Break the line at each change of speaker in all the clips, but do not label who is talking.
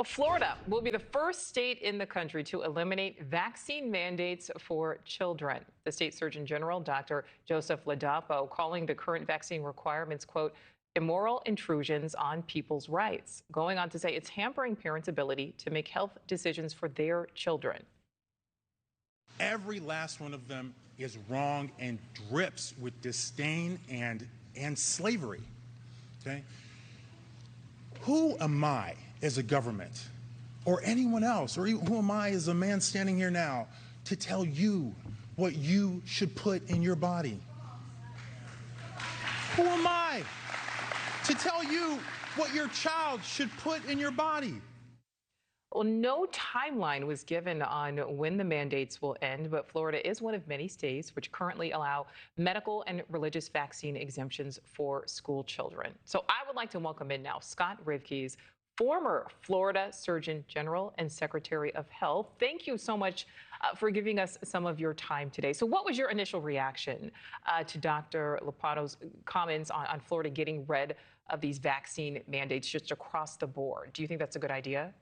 Well, Florida will be the first state in the country to eliminate vaccine mandates for children. The state surgeon general, Dr. Joseph Ladapo, calling the current vaccine requirements, quote, immoral intrusions on people's rights, going on to say it's hampering parents' ability to make health decisions for their children.
Every last one of them is wrong and drips with disdain and slavery. Okay? Who am I as a government or anyone else, or who am I as a man standing here now to tell you what you should put in your body? Who am I to tell you what your child should put in your body?
Well, no timeline was given on when the mandates will end, but Florida is one of many states which currently allow medical and religious vaccine exemptions for school children. So I would like to welcome in now Scott Rivkees, former Florida Surgeon General and Secretary of Health. Thank you so much for giving us some of your time today. So what was your initial reaction to Dr. Ladapo's comments on Florida getting rid of these vaccine mandates just across the board? Do you think that's a good idea?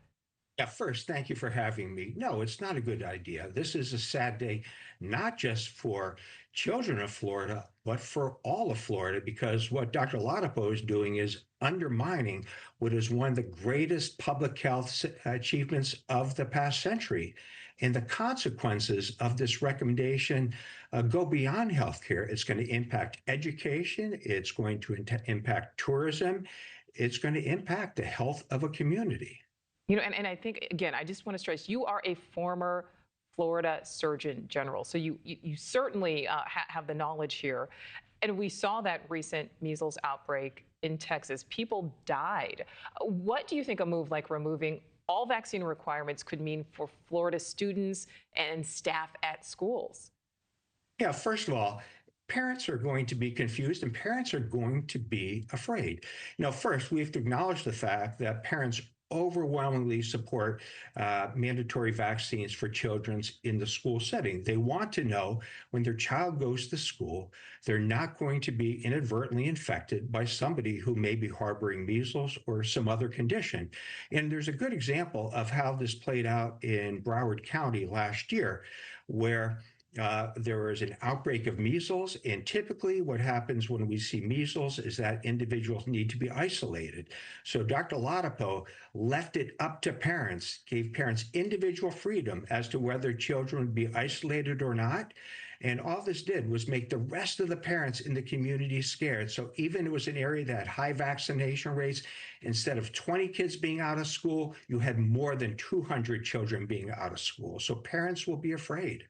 Yeah, first, thank you for having me. No, it's not a good idea. This is a sad day, not just for children of Florida, but for all of Florida, because what Dr. Ladapo is doing is undermining what is one of the greatest public health achievements of the past century. And the consequences of this recommendation go beyond healthcare. It's going to impact education. It's going to impact tourism. It's going to impact the health of a community.
You know, and I think, again, I just want to stress, you are a former Florida Surgeon General, so you certainly have the knowledge here. And we saw that recent measles outbreak in Texas. People died. What do you think a move like removing all vaccine requirements could mean for Florida students and staff at schools?
Yeah, first of all, parents are going to be confused and parents are going to be afraid. You know, first, we have to acknowledge the fact that parents overwhelmingly support mandatory vaccines for children in the school setting. They want to know when their child goes to school, they're not going to be inadvertently infected by somebody who may be harboring measles or some other condition. And there's a good example of how this played out in Broward County last year, where there was an outbreak of measles, and typically what happens when we see measles is that individuals need to be isolated. So Dr. Ladapo left it up to parents, gave parents individual freedom as to whether children would be isolated or not. And all this did was make the rest of the parents in the community scared. So even it was an area that had high vaccination rates, instead of 20 kids being out of school, you had more than 200 children being out of school. So parents will be afraid.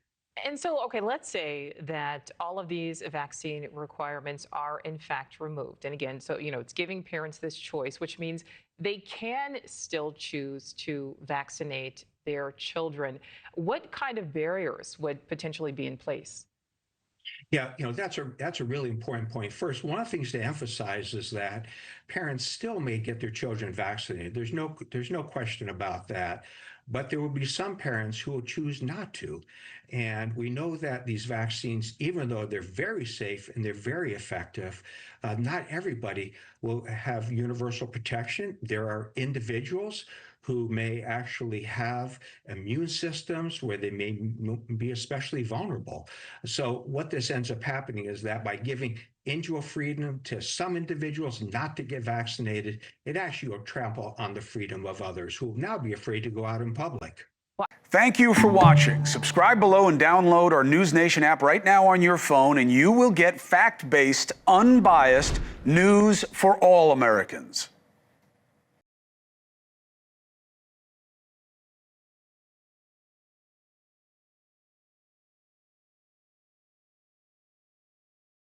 And so, okay, let's say that all of these vaccine requirements are in fact removed. And again, so, you know, it's giving parents this choice, which means they can still choose to vaccinate their children. What kind of barriers would potentially be in place?
Yeah, you know, that's a really important point. First, one of the things to emphasize is that parents still may get their children vaccinated. There's no question about that. But there will be some parents who will choose not to. And we know that these vaccines, even though they're very safe and they're very effective, not everybody will have universal protection. There are individuals who may actually have immune systems where they may be especially vulnerable. So what this ends up happening is that by giving individual freedom to some individuals not to get vaccinated, it actually will trample on the freedom of others who will now be afraid to go out in public.
Thank you for watching. Subscribe below and download our NewsNation app right now on your phone, and you will get fact-based, unbiased news for all Americans.